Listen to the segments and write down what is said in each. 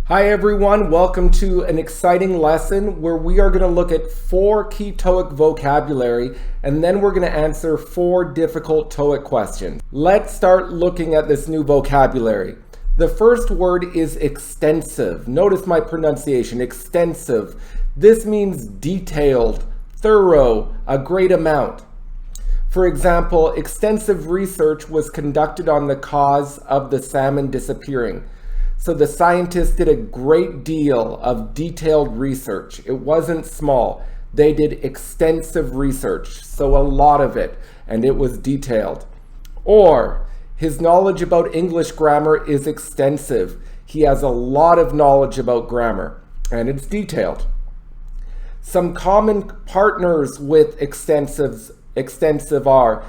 Hi everyone, welcome to an exciting lesson where we are going to look at 4 key Toeic vocabulary and then we're going to answer 4 difficult Toeic questions. Let's start looking at this new vocabulary. The first word is extensive. Notice my pronunciation, extensive. This means detailed, thorough, a great amount. For example, extensive research was conducted on the cause of the salmon disappearing. So the scientists did a great deal of detailed research. It wasn't small. They did extensive research, so a lot of it, and it was detailed. Or, his knowledge about English grammar is extensive. He has a lot of knowledge about grammar, and it's detailed. Some common partners with extensive are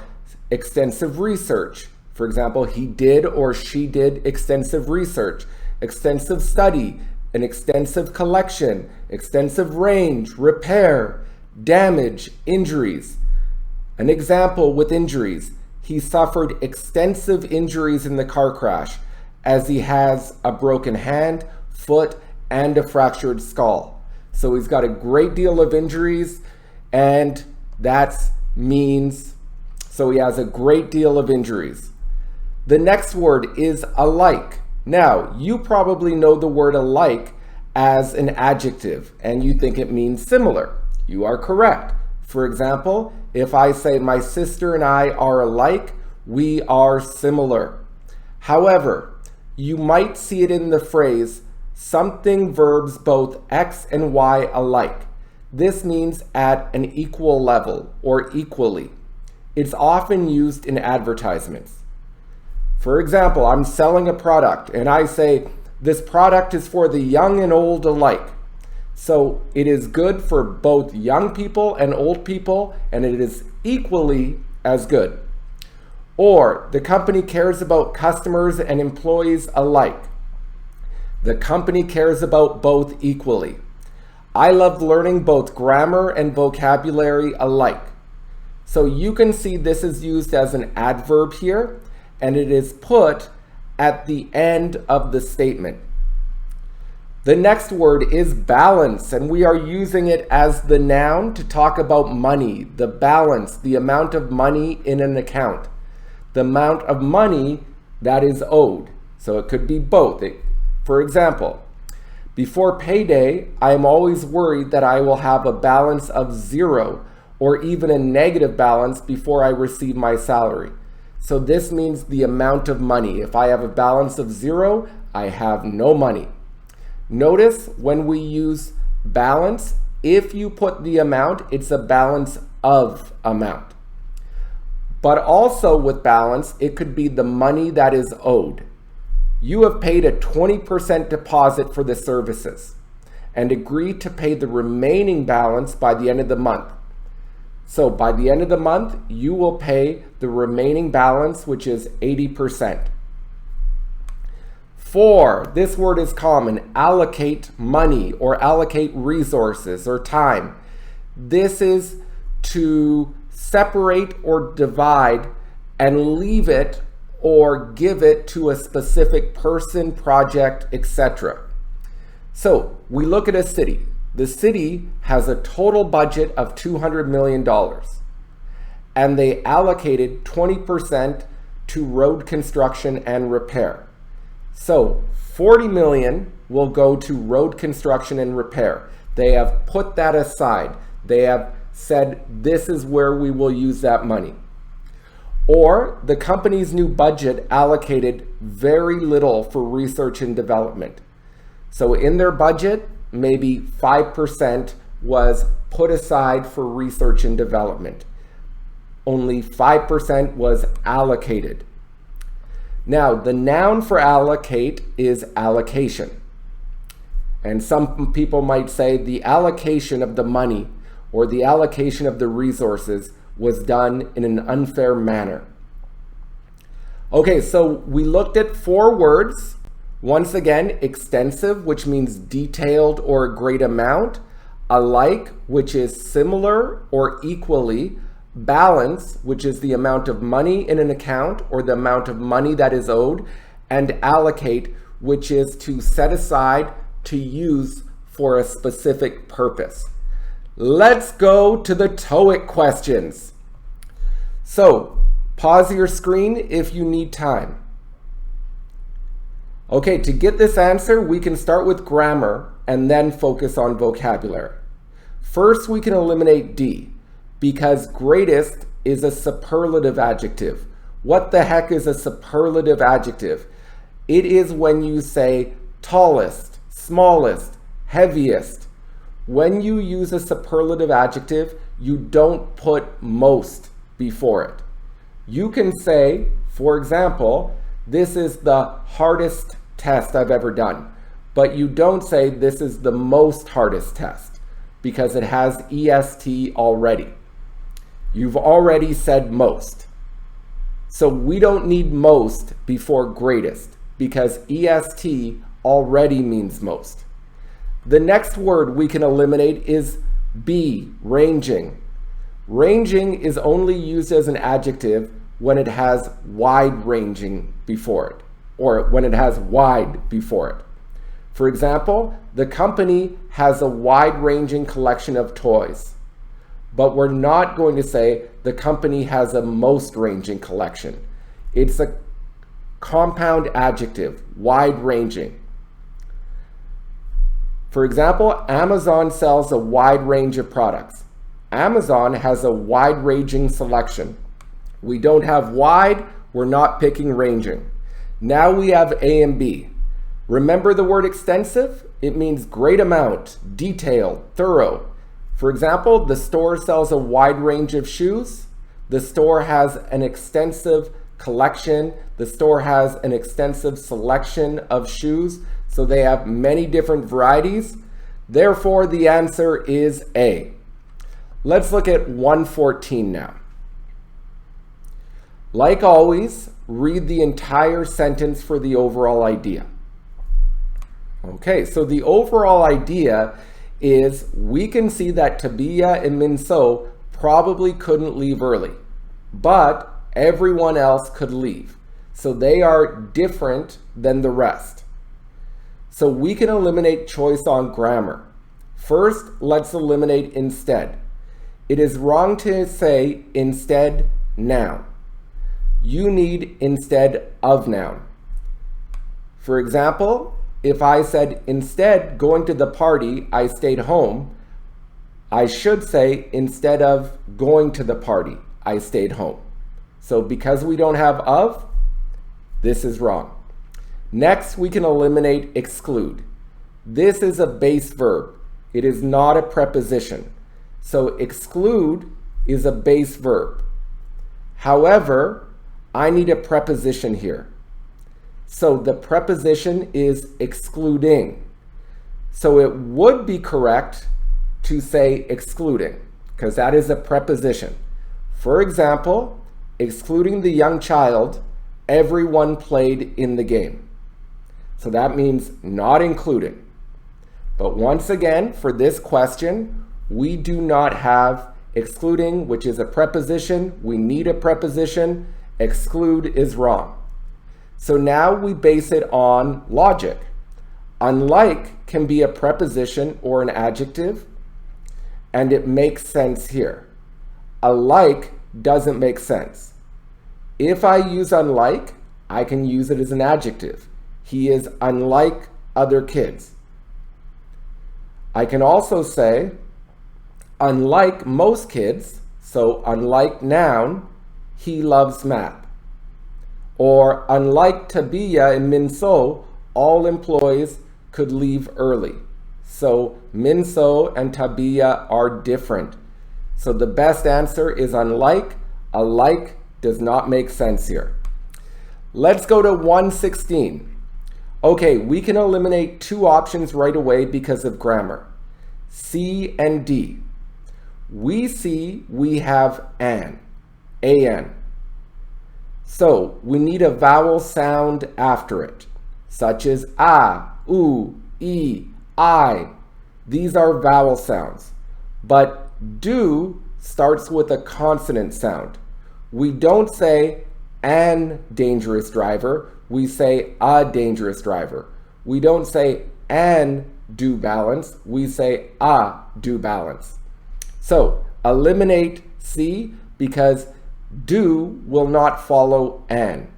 extensive research. For example, he did or she did extensive research, extensive study, an extensive collection, extensive range, repair, damage, injuries. An example with injuries, he suffered extensive injuries in the car crash as he has a broken hand, foot, and a fractured skull. So he's got a great deal of injuries, and that means, so he has a great deal of injuries. The next word is alike. Now, you probably know the word alike as an adjective, and you think it means similar. You are correct. For example, if I say my sister and I are alike, we are similar. However, you might see it in the phrase, something verbs both X and Y alike. This means at an equal level or equally. It's often used in advertisements. For example, I'm selling a product and I say, this product is for the young and old alike. So it is good for both young people and old people, and it is equally as good. Or, the company cares about customers and employees alike. The company cares about both equally. I love learning both grammar and vocabulary alike. So you can see this is used as an adverb here, and it is put at the end of the statement. The next word is balance, and we are using it as the noun to talk about money, the balance, the amount of money in an account, the amount of money that is owed. So it could be both. For example, before payday, I am always worried that I will have a balance of 0 or even a negative balance before I receive my salary. So this means the amount of money. If I have a balance of 0, I have no money. Notice when we use balance, if you put the amount, it's a balance of amount. But also with balance, it could be the money that is owed. You have paid a 20% deposit for the services and agreed to pay the remaining balance by the end of the month. So by the end of the month, you will pay the remaining balance, which is 80%. 4, this word is common, allocate money or allocate resources or time. This is to separate or divide and leave it or give it to a specific person, project, etc. So we look at a city. The city has a total budget of $200 million, and they allocated 20% to road construction and repair. So 40 million will go to road construction and repair. They have put that aside. They have said, this is where we will use that money. Or the company's new budget allocated very little for research and development. So in their budget, maybe 5% was put aside for research and development. Only 5% was allocated. Now, the noun for allocate is allocation. And some people might say the allocation of the money or the allocation of the resources was done in an unfair manner. Okay, so we looked at 4 words. Once again, extensive, which means detailed or a great amount. Alike, which is similar or equally. Balance, which is the amount of money in an account or the amount of money that is owed. And allocate, which is to set aside to use for a specific purpose. Let's go to the TOEIC questions. So, pause your screen if you need time. Okay, to get this answer, we can start with grammar and then focus on vocabulary. First, we can eliminate D, because greatest is a superlative adjective. What the heck is a superlative adjective? It is when you say tallest, smallest, heaviest. When you use a superlative adjective, you don't put most before it. You can say, for example, this is the hardest test I've ever done, but you don't say this is the most hardest test because it has EST already. You've already said most. So we don't need most before greatest because EST already means most. The next word we can eliminate is B, ranging. Ranging is only used as an adjective when it has wide-ranging before it, or when it has wide before it. For example, the company has a wide-ranging collection of toys, but we're not going to say the company has a most-ranging collection. It's a compound adjective, wide-ranging. For example, Amazon sells a wide range of products. Amazon has a wide-ranging selection. We don't have wide, we're not picking ranging. Now we have A and B. Remember the word extensive? It means great amount, detailed, thorough. For example, the store sells a wide range of shoes. The store has an extensive collection. The store has an extensive selection of shoes. So they have many different varieties. Therefore, the answer is A. Let's look at 114 now. Like always, read the entire sentence for the overall idea. Okay, so the overall idea is we can see that Tabia and Minso probably couldn't leave early, but everyone else could leave. So they are different than the rest. So we can eliminate choice on grammar. First, let's eliminate instead. It is wrong to say instead noun. You need instead of noun. For example, if I said instead going to the party, I stayed home, I should say instead of going to the party, I stayed home. So because we don't have of, this is wrong. Next, we can eliminate exclude. This is a base verb. It is not a preposition. So exclude is a base verb. However, I need a preposition here. So the preposition is excluding. So it would be correct to say excluding, because that is a preposition. For example, excluding the young child, everyone played in the game. So that means not including. But once again, for this question, we do not have excluding, which is a preposition. We need a preposition. Exclude is wrong. So now we base it on logic. Unlike can be a preposition or an adjective, and it makes sense here. Alike doesn't make sense. If I use unlike, I can use it as an adjective. He is unlike other kids. I can also say, unlike most kids, so unlike noun, he loves math. Or unlike Tabia and Minso, all employees could leave early. So Minso and Tabia are different. So the best answer is unlike. Alike does not make sense here. Let's go to 116. Okay, we can eliminate two options right away because of grammar. C and D. We see we have an. So we need a vowel sound after it, such as a, u, e, I. These are vowel sounds. But do starts with a consonant sound. We don't say an dangerous driver, we say a dangerous driver. We don't say an due balance, we say a due balance. So eliminate C because due will not follow an.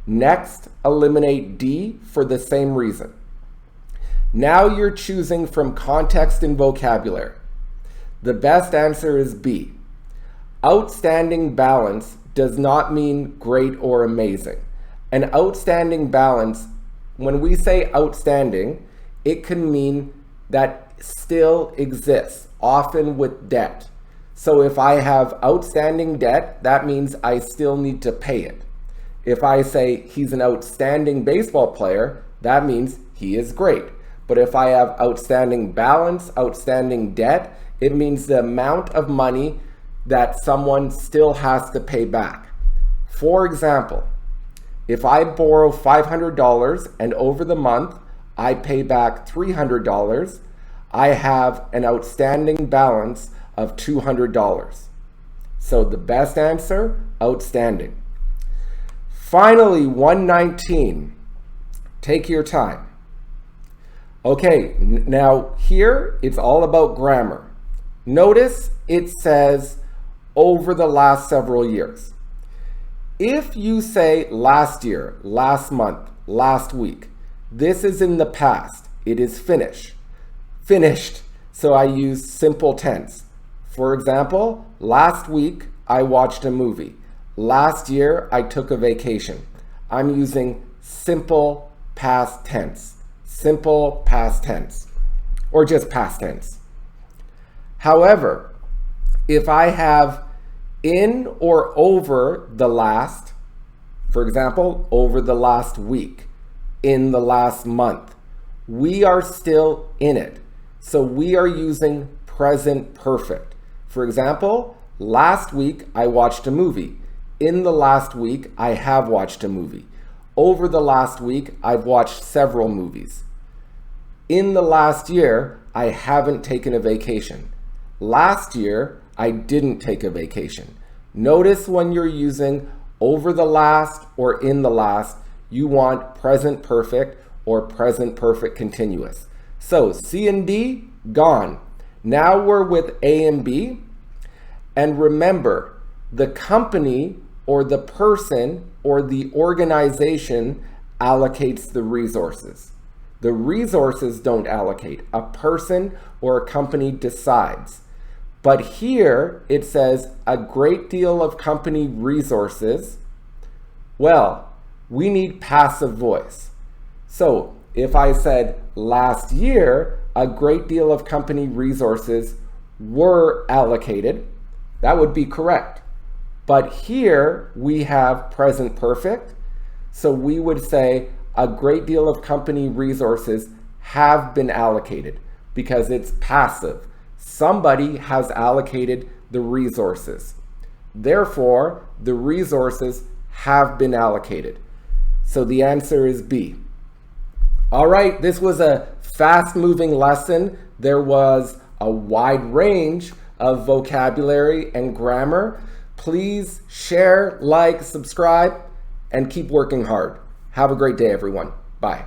Next, eliminate D for the same reason. Now you're choosing from context and vocabulary. The best answer is B. Outstanding balance does not mean great or amazing. An outstanding balance, when we say outstanding, it can mean that still exists, often with debt. So if I have outstanding debt, that means I still need to pay it. If I say he's an outstanding baseball player, that means he is great. But if I have outstanding balance, outstanding debt, it means the amount of money that someone still has to pay back. For example, if I borrow $500 and over the month I pay back $300, I have an outstanding balance of $200. So the best answer, outstanding. Finally, 119. Take your time. Okay, now here it's all about grammar. Notice it says over the last several years. If you say last year, last month, last week, this is in the past. It is finished. So I use simple tense. For example, last week I watched a movie. Last year I took a vacation. I'm using simple past tense. Simple past tense. Or just past tense. However, if I have in or over the last, for example, over the last week, in the last month, we are still in it. So we are using present perfect. For example, last week I watched a movie. In the last week, I have watched a movie. Over the last week, I've watched several movies. In the last year, I haven't taken a vacation. Last year, I didn't take a vacation. Notice when you're using over the last or in the last, you want present perfect or present perfect continuous. So C and D, gone. Now we're with A and B. And remember, the company or the person or the organization allocates the resources. The resources don't allocate. A person or a company decides. But here it says a great deal of company resources. Well, we need passive voice. So if I said last year, a great deal of company resources were allocated, that would be correct. But here we have present perfect. So we would say a great deal of company resources have been allocated because it's passive. Somebody has allocated the resources. Therefore, the resources have been allocated. So the answer is B. All right, this was a fast-moving lesson. There was a wide range of vocabulary and grammar. Please share, like, subscribe, and keep working hard. Have a great day, everyone. Bye.